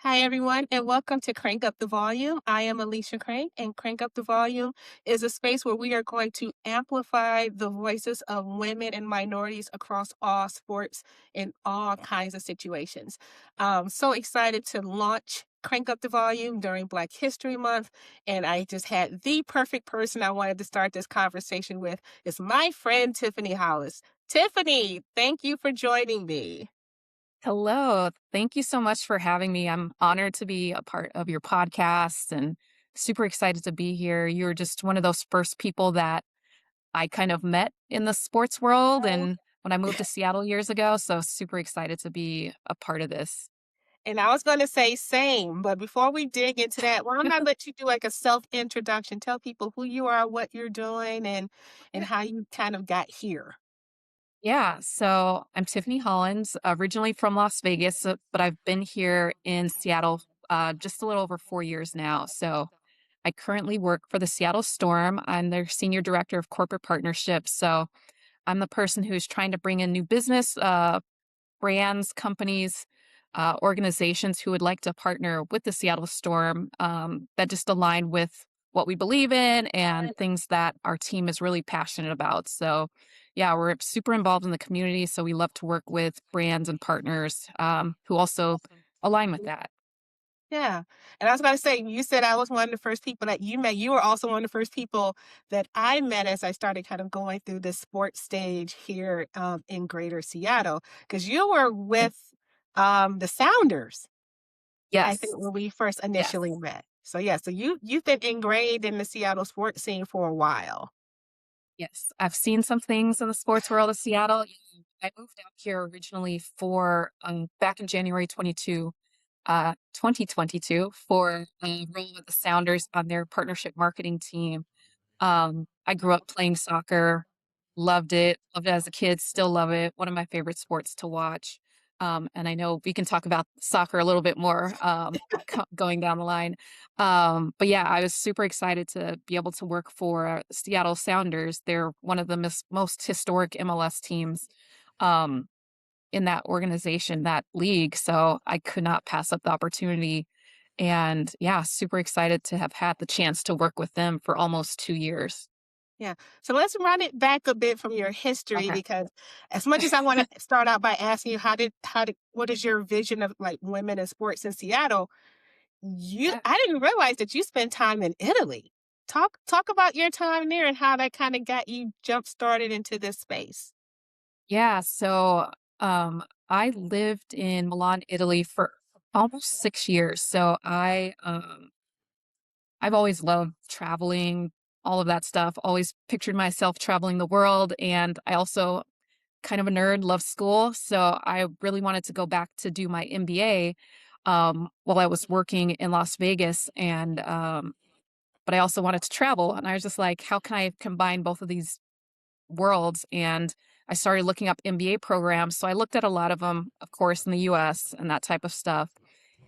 Hi, everyone, and welcome to Crank Up the Volume. I am Alicia Crank, and Crank Up the Volume is a space where we are going to amplify the voices of women and minorities across all sports in all kinds of situations. So excited to launch Crank Up the Volume during Black History Month, and I just had the perfect person I wanted to start this conversation with. It's my friend Tiffany Hollins. Tiffany, thank you for joining me. Hello. Thank you so much for having me. I'm honored to be a part of your podcast and super excited to be here. You're just one of those first people that I kind of met in the sports world and when I moved to Seattle years ago. So super excited to be a part of this. And I was gonna say same, but before we dig into that, why don't I let you do like a self-introduction? Tell people who you are, what you're doing, and Yeah. how you kind of got here. Yeah. So I'm Tiffany Hollins, originally from Las Vegas, but I've been here in Seattle just a little over 4 years now. So I currently work for the Seattle Storm. I'm their senior director of corporate partnerships. So I'm the person who's trying to bring in new business, brands, companies, organizations who would like to partner with the Seattle Storm that just align with what we believe in and things that our team is really passionate about. So, yeah, we're super involved in the community. So, we love to work with brands and partners who also align with that. Yeah, and I was gonna say, you said I was one of the first people that you met. You were also one of the first people that I met as I started kind of going through the sports stage here, in Greater Seattle, because you were with, the Sounders, I think, Yes. when we first Yes. initially met. So, yeah, so you've been ingrained in the Seattle sports scene for a while. Yes, I've seen some things in the sports world of Seattle. I moved out here originally for back in January 2022 for a role with the Sounders on their partnership marketing team. I grew up playing soccer, loved it as a kid, still love it. One of my favorite sports to watch. And I know we can talk about soccer a little bit more going down the line. But yeah, I was super excited to be able to work for Seattle Sounders. They're one of the most historic MLS teams um, in that organization, that league. So I could not pass up the opportunity. And yeah, super excited to have had the chance to work with them for almost 2 years. Yeah. So let's run it back a bit from your history Okay. because as much as I want to start out by asking you how did what is your vision of like women in sports in Seattle, you Yeah. I didn't realize that you spent time in Italy. Talk about your time there and how that kind of got you jump started into this space. Yeah. So I lived in Milan, Italy for almost 6 years. So I've always loved traveling, all of that stuff, always pictured myself traveling the world. And I also kind of a nerd, love school. So I really wanted to go back to do my MBA while I was working in Las Vegas. And but I also wanted to travel. And I was just like, how can I combine both of these worlds? And I started looking up MBA programs. So I looked at a lot of them, of course, in the US and that type of stuff.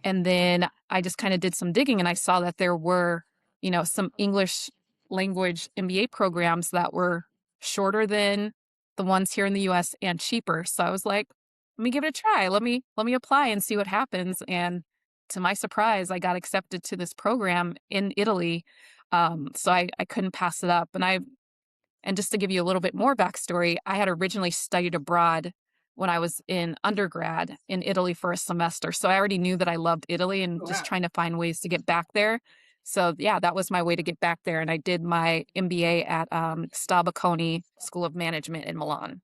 And then I just kind of did some digging and I saw that there were, some English language MBA programs that were shorter than the ones here in the US and cheaper. So I was like, let me give it a try. Let me apply and see what happens. And to my surprise, I got accepted to this program in Italy. So I couldn't pass it up. And just to give you a little bit more backstory, I had originally studied abroad when I was in undergrad in Italy for a semester. So I already knew that I loved Italy and just Wow. trying to find ways to get back there. So yeah, that was my way to get back there. And I did my MBA at Stabaconi School of Management in Milan.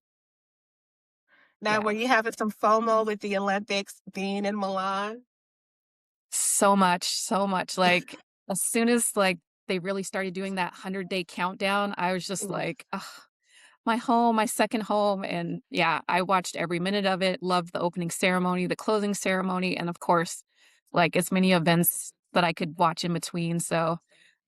Now, Yeah, were you having some FOMO with the Olympics being in Milan? so much, so much. Like as soon as they really started doing that 100-day countdown, I was just Mhm. like, ugh, my home, my second home, and yeah, I watched every minute of it, loved the opening ceremony, the closing ceremony, and of course, like, as many events that I could watch in between, so,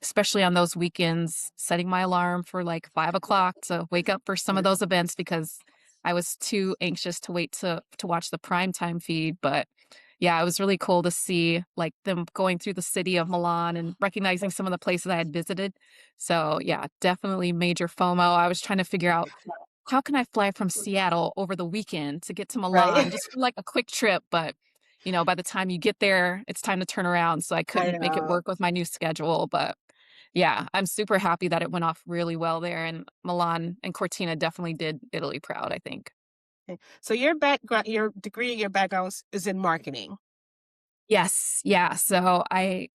especially on those weekends, setting my alarm for, 5 o'clock to wake up for some of those events because I was too anxious to wait to watch the primetime feed, but, yeah, it was really cool to see, them going through the city of Milan and recognizing some of the places I had visited. So, yeah, definitely major FOMO. I was trying to figure out how can I fly from Seattle over the weekend to get to Right. Milan just for, a quick trip, but by the time you get there, it's time to turn around, so I I couldn't make it know. work with my new schedule, but yeah, I'm super happy that it went off really well there, and Milan and Cortina definitely did Italy proud, I think. So your background, your degree, your background is in marketing. Yes, yeah, so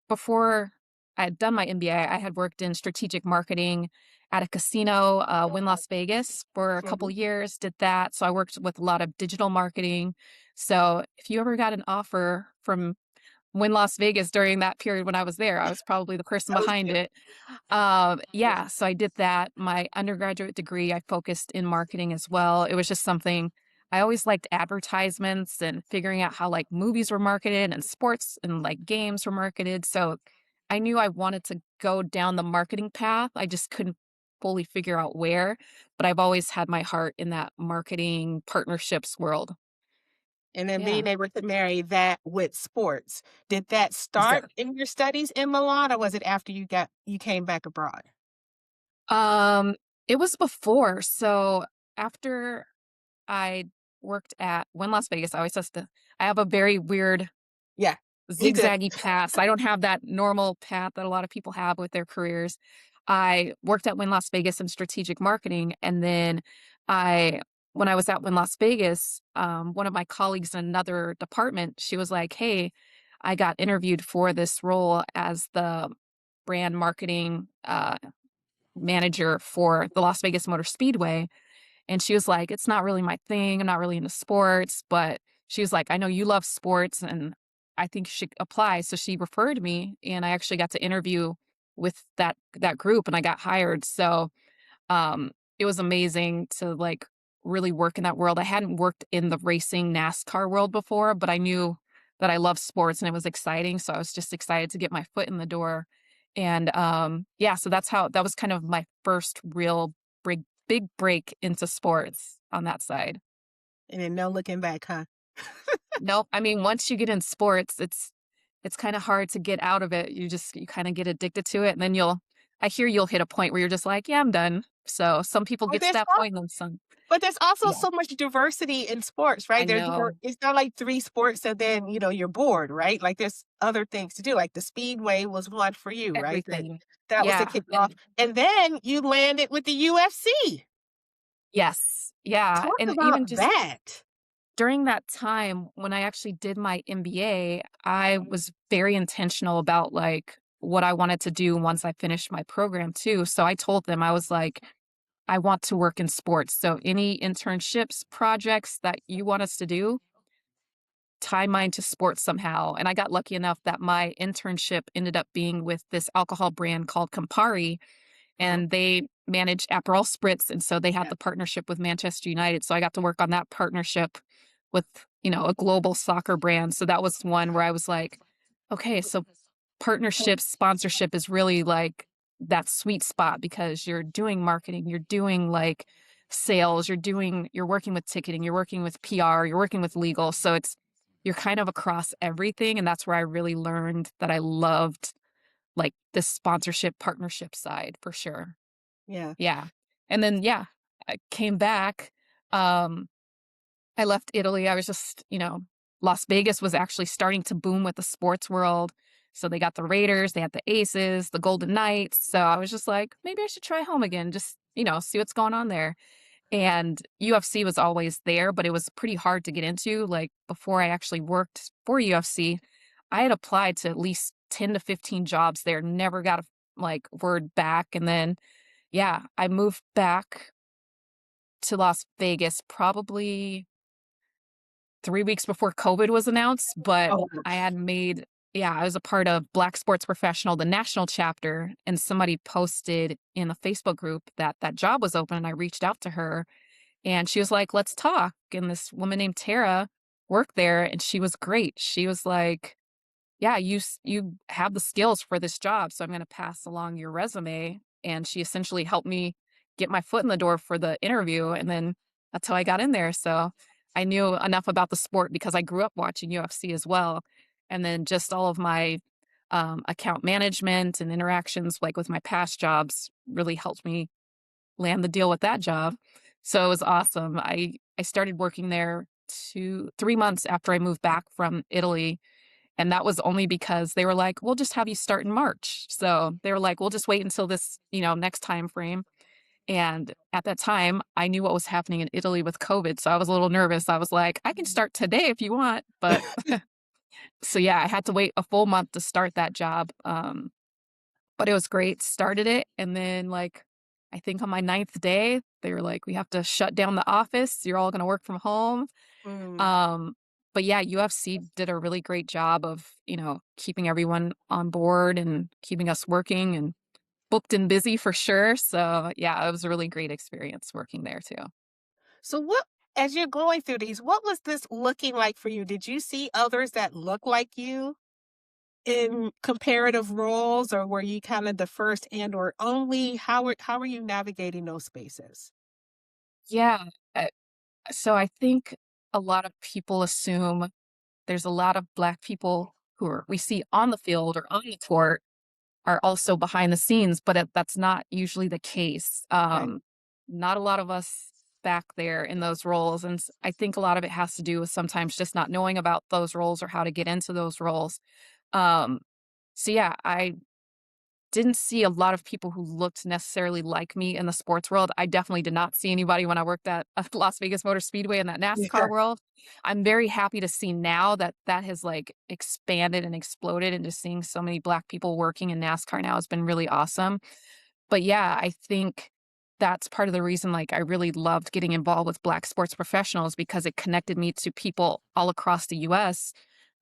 before I had done my MBA, I had worked in strategic marketing at a casino, Wynn Las Vegas for a couple Mhm. years, did that, so I worked with a lot of digital marketing, so if you ever got an offer from Wynn Las Vegas during that period when I was there, I was probably the person That was behind you. it. Yeah, so I did that. My undergraduate degree, I focused in marketing as well. It was just something I always liked advertisements and figuring out how like movies were marketed and sports and like games were marketed. So I knew I wanted to go down the marketing path. I just couldn't fully figure out where, but I've always had my heart in that marketing partnerships world. And then Yeah. being able to marry that with sports. Did that start in your studies in Milan, or was it after you came back abroad? Um, it was before. So after I worked at Wynn Las Vegas, I have a very weird Yeah, me too. zigzaggy path. I don't have that normal path that a lot of people have with their careers. I worked at Wynn Las Vegas in strategic marketing, and then I when I was at Wynn Las Vegas, one of my colleagues in another department, she was like, "Hey, I got interviewed for this role as the brand marketing manager for the Las Vegas Motor Speedway." And she was like, "It's not really my thing. I'm not really into sports." But she was like, "I know you love sports and I think you should apply." So she referred me and I actually got to interview with that group and I got hired. So it was amazing to like really work in that world. I hadn't worked in the racing NASCAR world before, but I knew that I love sports and it was exciting. So I was just excited to get my foot in the door. And yeah, so that was kind of my first real big break into sports on that side. And then no looking back, huh? Nope. I mean, once you get in sports, it's kind of hard to get out of it. You kind of get addicted to it and then I hear you'll hit a point where you're just like, yeah, I'm done. So some people But get to there's that point and then some. But there's also Yeah, so much diversity in sports, I right? know It's not like 3 sports and then, you're bored, right? Like, there's other things to do, like the speedway was one for you, right? everything. That was the Yeah. kickoff, and then you landed with the UFC. Yes. Yeah. Talk And about even just that. during that time when I actually did my MBA, I was very intentional about like what I wanted to do once I finished my program too. So I told them, I was like, I want to work in sports. So any internships, projects that you want us to do, tie mine to sports somehow. And I got lucky enough that my internship ended up being with this alcohol brand called Campari, Mhm. and they manage Aperol Spritz, and so they had Yeah. the partnership with Manchester United, so I got to work on that partnership with, a global soccer brand, so that was one where I was like, "Okay, so partnership, sponsorship is really, like, that sweet spot because you're doing marketing, you're doing, like, sales, you're working with ticketing, you're working with PR, you're working with legal, so you're kind of across everything, and that's where I really learned that I loved, like, the sponsorship, partnership side for sure. Yeah. Yeah. And then, yeah, I came back. Um, I left Italy. I was just, Las Vegas was actually starting to boom with the sports world. So they got the Raiders, they had the Aces, the Golden Knights. So I was just like, maybe I should try home again, just, see what's going on there. And UFC was always there, but it was pretty hard to get into. Like before I actually worked for UFC, I had applied to at least 10 to 15 jobs there, never got a like word back. And then yeah, I moved back to Las Vegas probably 3 weeks before COVID was announced, but Oh, I had made yeah, I was a part of Black Sports Professional, the national chapter, and somebody posted in the Facebook group that that job was open, and I reached out to her, and she was like, "Let's talk." And this woman named Tara worked there, and she was great. She was like, yeah, you have the skills for this job, so I'm gonna pass along your resume. And she essentially helped me get my foot in the door for the interview, and then that's how I got in there. So I knew enough about the sport because I grew up watching UFC as well. And then just all of my account management and interactions, like with my past jobs, really helped me land the deal with that job. So it was awesome. I started working there 3 months after I moved back from Italy. And that was only because they were like, we'll just have you start in March. So they were like, we'll just wait until this, next time frame. And at that time, I knew what was happening in Italy with COVID. So I was a little nervous. I was like, I can start today if you want. But so yeah, I had to wait a full month to start that job. But it was great. Started it. And then, like, I think on my ninth day, they were like, we have to shut down the office. You're all going to work from home. Mm. Um, but yeah, UFC did a really great job of, keeping everyone on board and keeping us working and booked and busy for sure. So yeah, it was a really great experience working there too. So what as you're going through these, what was this looking like for you? Did you see others that look like you in comparative roles, or were you kind of the first and or only? How are you navigating those spaces? Yeah. uh, So I think a lot of people assume there's a lot of Black people who we see on the field or on the court are also behind the scenes, but that's not usually the case. Right. Not a lot of us back there in those roles. And I think a lot of it has to do with sometimes just not knowing about those roles or how to get into those roles. Um, so yeah, I didn't see a lot of people who looked necessarily like me in the sports world. I definitely did not see anybody when I worked at Las Vegas Motor Speedway in that Yeah. NASCAR world. I'm very happy to see now that that has like expanded and exploded, and just seeing so many Black people working in NASCAR now has been really awesome. But yeah, I think that's part of the reason, like, I really loved getting involved with Black sports professionals, because it connected me to people all across the US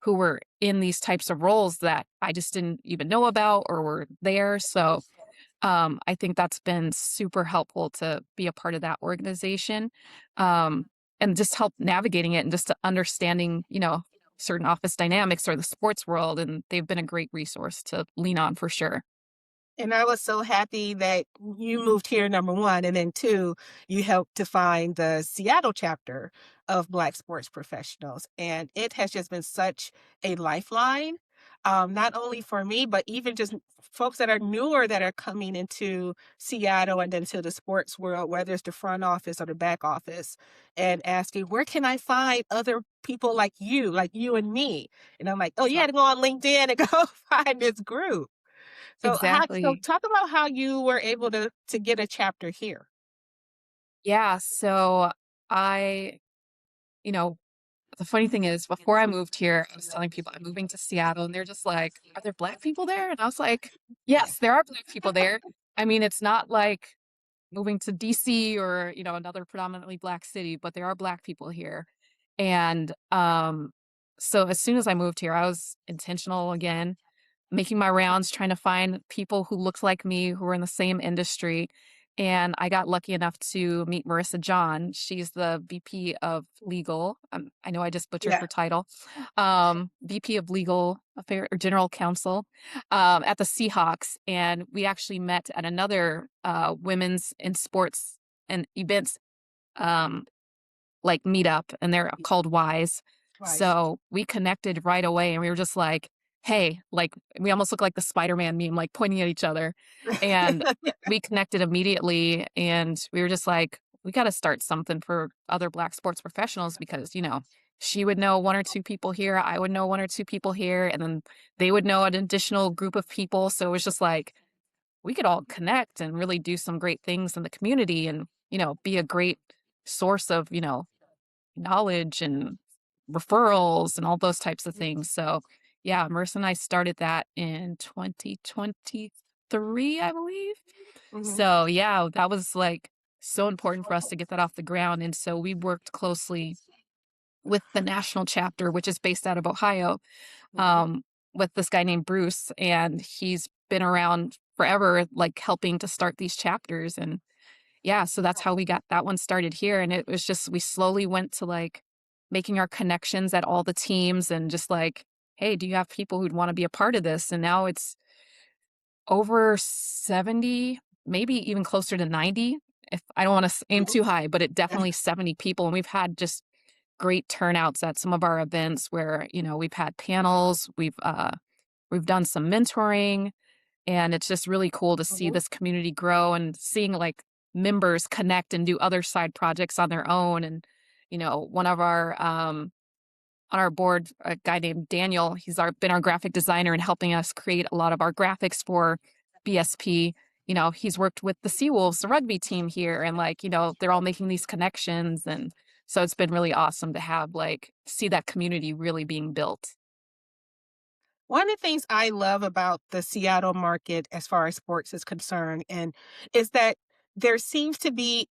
who were in these types of roles that I just didn't even know about or were there. So I think that's been super helpful to be a part of that organization, um, and just help navigating it and just to understanding, certain office dynamics or the sports world. And they've been a great resource to lean on for sure. And I was so happy that you moved here, number 1, and then 2, you helped to find the Seattle chapter of Black sports professionals, and it has just been such a lifeline, not only for me, but even just folks that are newer that are coming into Seattle and into the sports world, whether it's the front office or the back office, and asking, "Where can I find other people like you and me?" And I'm like, "Oh, you So had to go on LinkedIn and go find this group." So exactly. talk about how you were able to get a chapter here. Yeah. So I, you know, the funny thing is, before I moved here, I was telling people I'm moving to Seattle, and they're just like, "Are there Black people there?" And I was like, "Yes, there are Black people there." I mean, it's not like moving to DC or, another predominantly Black city, but there are Black people here. And so as soon as I moved here, I was intentional again, making my rounds, trying to find people who looked like me, who were in the same industry. And I got lucky enough to meet Marissa John. She's the VP of Legal. I know I just butchered Yeah. her title. VP of Legal Affair or General Counsel at the Seahawks. And we actually met at another women's in sports and events um, like meetup, and they're called Wise. Right. So we connected right away, and we were just like, "Hey," like, we almost look like the Spider-Man meme, like pointing at each other. And we connected immediately, and we were just like, "We got to start something for other Black sports professionals," because, she would know one or two people here, I would know one or two people here, and then they would know an additional group of people. So it was just like, we could all connect and really do some great things in the community and, be a great source of, knowledge and referrals and all those types of things. So, yeah, Marissa and I started that in 2023, I believe. Mhm. So, yeah, that was like so important for us to get that off the ground. And so we worked closely with the national chapter, which is based out of Ohio, Mhm. um, with this guy named Bruce. And he's been around forever, like helping to start these chapters. And yeah, so that's how we got that one started here, and it was just we slowly went to, like, making our connections at all the teams and just like, "Hey, do you have people who'd wanna be a part of this?" And now it's over 70, maybe even closer to 90, if I don't wanna aim Mhm. too high, but it Yeah. definitely 70 people, and we've had just great turnouts at some of our events where, we've had panels, we've done some mentoring, and it's just really cool to see Mhm. this community grow and seeing like members connect and do other side projects on their own. And One of our on our board, a guy named Daniel, he's been our graphic designer and helping us create a lot of our graphics for BSP. He's worked with the Seawolves, the rugby team here, and they're all making these connections. And so it's been really awesome to have see that community really being built. One of the things I love about the Seattle market as far as sports is concerned and is that there seems to be,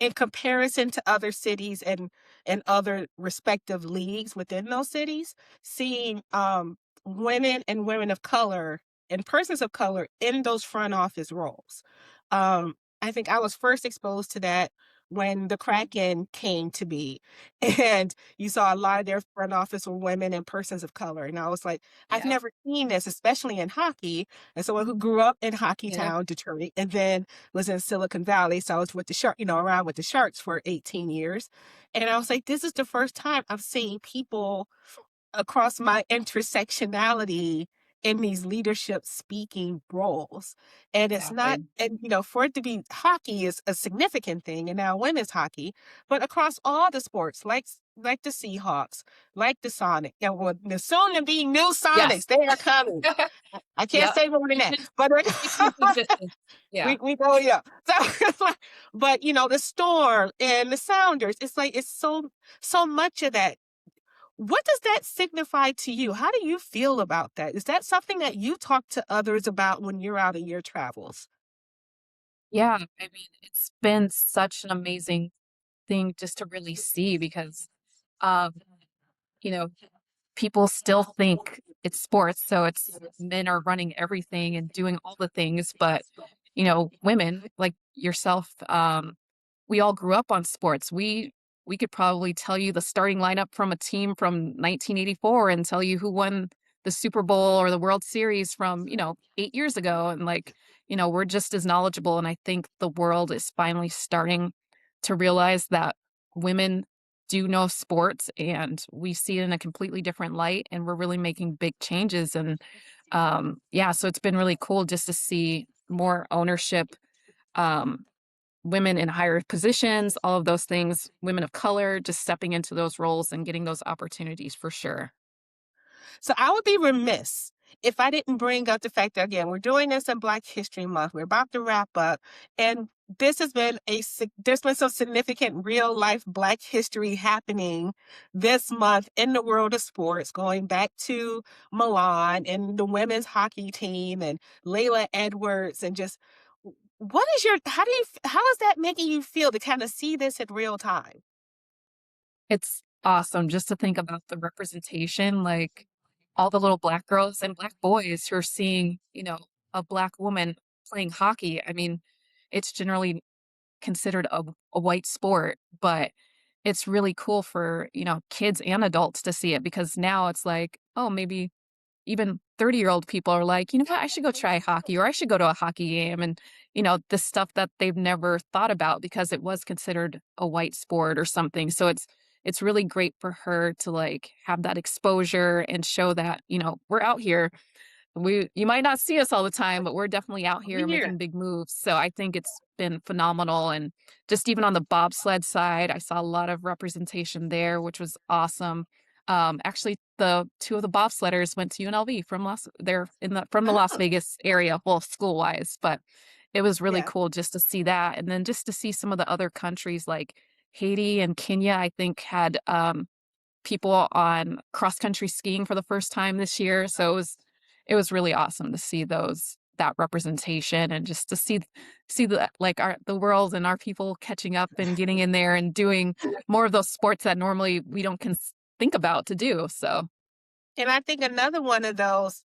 in comparison to other cities and other respective leagues within those cities, seeing women and women of color and persons of color in those front office roles. I think I was first exposed to that when the Kraken came to be, and you saw a lot of their front office were women and persons of color, and I was like, I've Yeah. never seen this, especially in hockey. As someone who grew up in hockey Yeah. town, Detroit, and then was in Silicon Valley. So I was with the Shark, around with the Sharks for 18 years. And I was like, this is the first time I've seen people across my intersectionality in these leadership speaking roles. And it's not, Exactly. and for it to be hockey is a significant thing, and now women's hockey, but across all the sports, like the Seahawks, like the Sonic, and well, the soon to be new Yes. Sonics, they are coming. I can't Yep. say more than We've that, been but making a big distance. Yeah. we go, yeah. So, but the Storm and the Sounders, it's like it's so much of that. What does that signify to you? How do you feel about that? Is that something that you talk to others about when you're out on your travels? Yeah. I mean, it's been such an amazing thing just to really see because, um, you know, people still think it's sports, so it's men are running everything and doing all the things, but, women like yourself, we all grew up on sports. We could probably tell you the starting lineup from a team from 1984 and tell you who won the Super Bowl or the World Series from, 8 years ago, and we're just as knowledgeable, and I think the world is finally starting to realize that women do know sports and we see it in a completely different light, and we're really making big changes. And yeah, so it's been really cool just to see more ownership, um women in higher positions, all of those things, women of color just stepping into those roles and getting those opportunities for sure. So I would be remiss if I didn't bring up the fact that, again, we're doing this in Black History Month. We're about to wrap up, and this has been there's been some significant real life Black history happening this month in the world of sports, going back to Milan and the women's hockey team and Layla Edwards, and just what is your how is that making you feel to kind of see this in real time? It's awesome just to think about the representation, like all the little black girls and black boys who are seeing, a black woman playing hockey. I mean, it's generally considered a white sport, but it's really cool for, kids and adults to see it because now it's like, oh, maybe even 30-year-old people are like, you know what, I should go try hockey or I should go to a hockey game. And, this stuff that they've never thought about because it was considered a white sport or something. So it's really great for her to have that exposure and show that, we're out here, you might not see us all the time, but we're definitely out We here here. making big moves. So I think it's been phenomenal. And just even on the bobsled side, I saw a lot of representation there, which was awesome. Actually, the two of the bobsledders went to UNLV they're from the Las Oh, Vegas area, well, school wise, but it was really yeah. cool just to see that. And then just to see some of the other countries like Haiti and Kenya, I think had people on cross country skiing for the first time this year. So it was really awesome to see that representation and just to see the world and our people catching up and getting in there and doing more of those sports that normally we don't think about to do. So And I think another one of those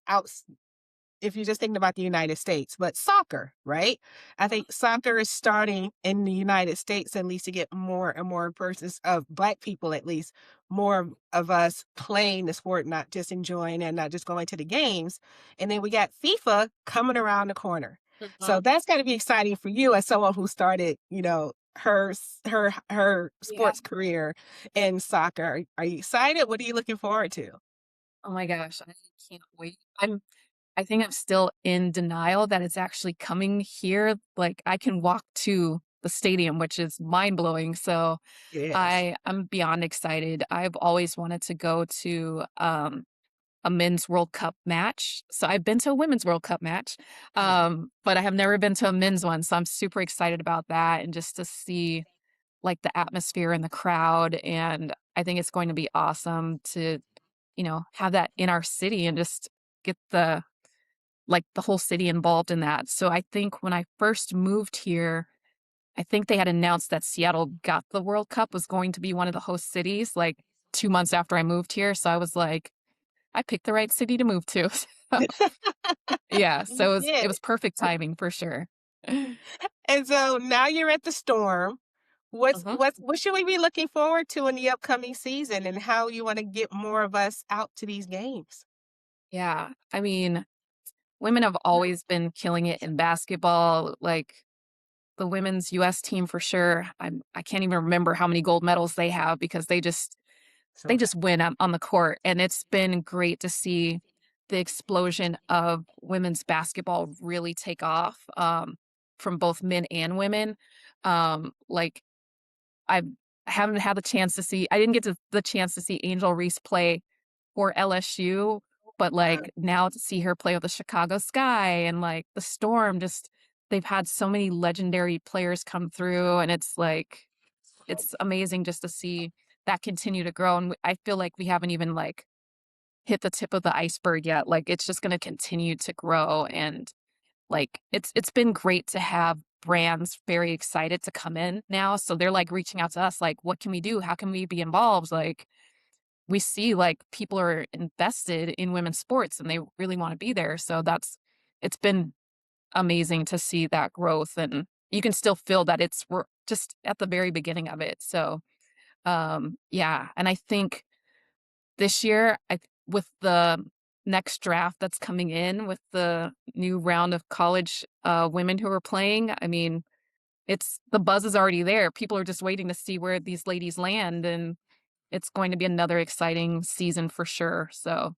if you're just thinking about the United States, but soccer, right? I think soccer is starting in the United States at least to get more and more persons of Black people, at least more of us playing the sport, not just enjoying and not just going to the games. And then we got FIFA coming around the corner. So Mhm. that's got to be exciting for you as someone who started, her Yeah. sports career in soccer. Are you excited? What are you looking forward to? Oh my gosh, I can't wait. I think I'm still in denial that it's actually coming here. Like I can walk to the stadium, which is mind blowing. So Yes. I'm beyond excited. I've always wanted to go to a men's World Cup match. So I've been to a women's World Cup match, Mhm. but I have never been to a men's one. So I'm super excited about that and just to see like the atmosphere and the crowd. And I think it's going to be awesome to, have that in our city and just get the whole city involved in that. So I think when I first moved here, I think they had announced that Seattle got the World Cup was going to be one of the host cities like 2 months after I moved here. So I was like, I picked the right city to move to. So, yeah, You so it did. was perfect timing for sure. And so now you're at the Storm. What's Mhm. what's what should we be looking forward to in the upcoming season and how you wanna get more of us out to these games? Yeah, I mean, women have always been killing it in basketball. Like the women's US team for sure. I can't even remember how many gold medals they have because they So just win on the court, and it's been great to see the explosion of women's basketball really take off, from both men and women. Like, I've I haven't had the chance to see I didn't get the chance to see Angel Reese play for LSU, but, like, now to see her play with the Chicago Sky and, like, the Storm, just they've had so many legendary players come through, and it's amazing just to see that continue to grow, and I feel like we haven't even, like, hit the tip of the iceberg yet, like, it's just gonna continue to grow, and, like, it's been great to have brands very excited to come in now, so they're, like, reaching out to us, like, "What can we do? How can we be involved?" Like, we see, like, people are invested in women's sports, and they really wanna be there, so it's been amazing to see that growth, and you can still feel that we're just at the very beginning of it, so yeah, and I think this year, with the next draft that's coming in with the new round of college, women who are playing, I mean, it's the buzz is already there. People are just waiting to see where these ladies land, and it's going to be another exciting season for sure. So,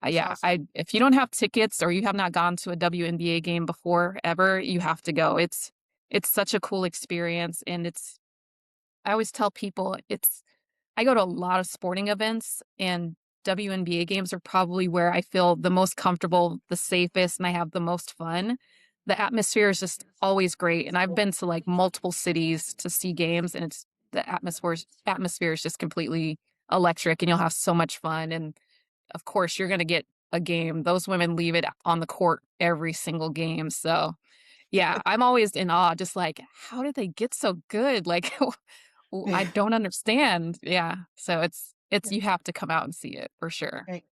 that's yeah, awesome. I if you don't have tickets or you have not gone to a WNBA game before ever, you have to go. It's such a cool experience, and I always tell people I go to a lot of sporting events, and WNBA games are probably where I feel the most comfortable, the safest, and I have the most fun. The atmosphere is just always great, and I've been to, like, multiple cities to see games, and it's the atmosphere is just completely electric, and you'll have so much fun, and, of course, you're gonna get a game. Those women leave it on the court every single game, so, yeah, I'm always in awe, just like, "How did they get so good?" Like, I don't understand. Yeah. So it's you have to come out and see it for sure. Right.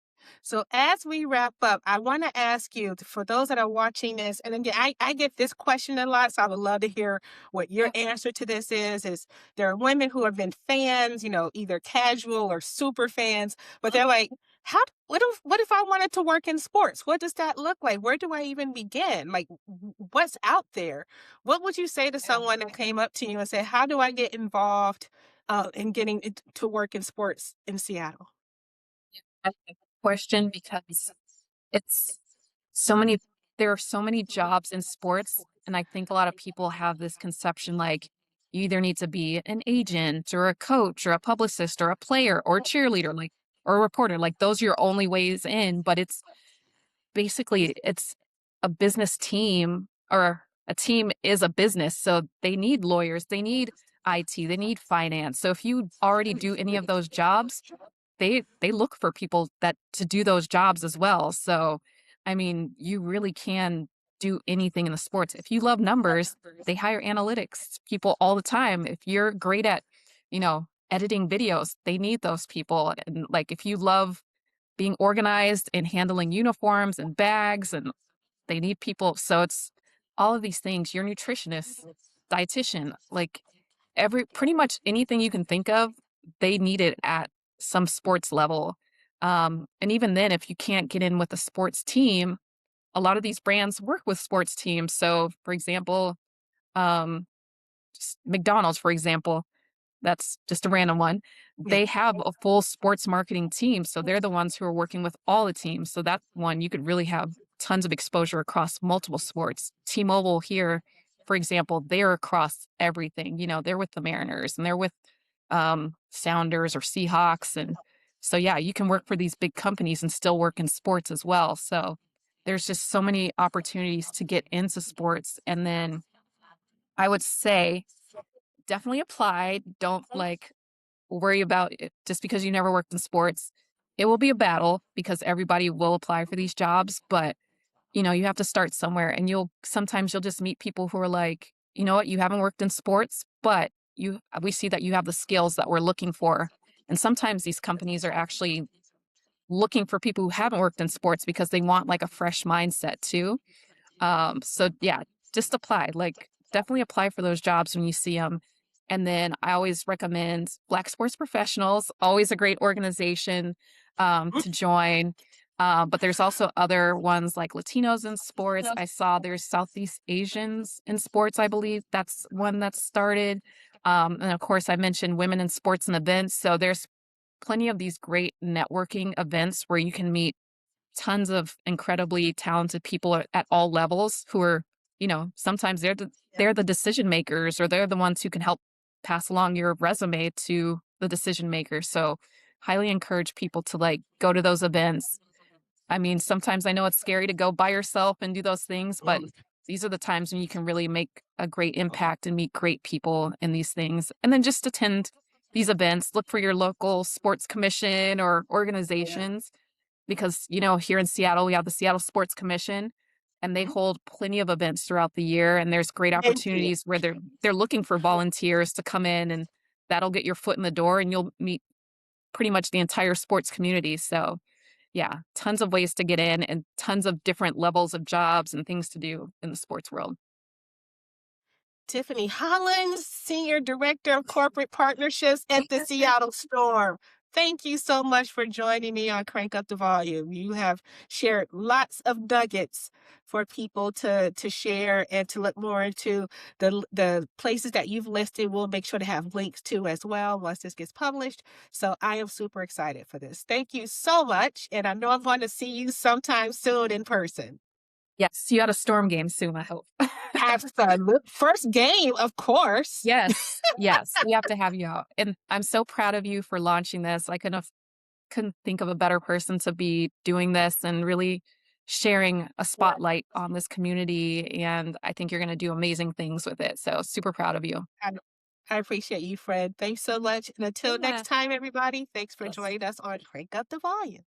So as we wrap up, I want to ask you for those that are watching this, and again, I get this question a lot, so I would love to hear what your Yeah. answer to this is there are women who have been fans, either casual or super fans, but they're like, what if I wanted to work in sports? What does that look like? Where do I even begin? Like what's out there? What would you say to Yeah. someone that came up to you and said, how do I get involved in getting to work in sports in Seattle? I like the question because it's so many there are so many jobs in sports, and I think a lot of people have this conception like you either need to be an agent or a coach or a publicist or a player or a cheerleader, like or a reporter. Like those are your only ways in, but it's a business team, or a team is a business, so they need lawyers, they need IT, they need finance. So if you already do any of those jobs, they look for people that to do those jobs as well. So, I mean, you really can do anything in the sports. If you love numbers, they hire analytics people all the time. If you're great at, editing videos, they need those people. And like if you love being organized and handling uniforms and bags, and they need people. So it's all of these things. Your nutritionist, dietitian, like every pretty much anything you can think of, they need it at some sports level. And even then, if you can't get in with a sports team, a lot of these brands work with sports teams. So, for example, um, just McDonald's, for example, that's just a random one. Yeah. They have a full sports marketing team, so they're the ones who are working with all the teams. So that one you could really have tons of exposure across multiple sports. T-Mobile here for example, they're across everything. You know, they're with the Mariners and they're with Sounders or Seahawks. And so, yeah, you can work for these big companies and still work in sports as well. So there's just so many opportunities to get into sports. And then I would say definitely apply. Don't like worry about it just because you never worked in sports. It will be a battle because everybody will apply for these jobs, but you know, you have to start somewhere and you'll just meet people who are like, you know what, you haven't worked in sports, but we see that you have the skills that we're looking for. And sometimes these companies are actually looking for people who haven't worked in sports because they want like a fresh mindset too. So yeah, just apply. Like definitely apply for those jobs when you see them. And then I always recommend Black Sports Professionals, always a great organization to join. But there's also other ones like Latinos in sports. I saw there's Southeast Asians in sports, I believe. That's one that's started. And of course, I mentioned women in sports and events. So there's plenty of these great networking events where you can meet tons of incredibly talented people at all levels who are, you know, sometimes they're the decision makers or they're the ones who can help pass along your resume to the decision makers. So highly encourage people to like go to those events. I mean, sometimes I know it's scary to go by yourself and do those things, but these are the times when you can really make a great impact and meet great people in these things. And then just attend these events, look for your local sports commission or organizations because, you know, here in Seattle, we have the Seattle Sports Commission and they hold plenty of events throughout the year and there's great Thank you. opportunities where they're looking for volunteers to come in and that'll get your foot in the door and you'll meet pretty much the entire sports community. So, yeah, tons of ways to get in and tons of different levels of jobs and things to do in the sports world. Tiffany Hollins, Senior Director of Corporate Partnerships at the Seattle Storm. Thank you so much for joining me on Crank Up the Volume. You have shared lots of nuggets for people to share and to look more into the places that you've listed. We'll make sure to have links to as well once this gets published. So I am super excited for this. Thank you so much. And I know I'm going to see you sometime soon in person. Yes, see you at a Storm game soon, I hope. Absolute first game, of course. Yes, yes, we have to have you out. And I'm so proud of you for launching this. I couldn't think of a better person to be doing this and really sharing a spotlight on this community. And I think you're going to do amazing things with it. So super proud of you. I I appreciate you, Fred. Thanks so much. And until next Yeah. time, everybody, thanks for joining us on Crank Up the Volume.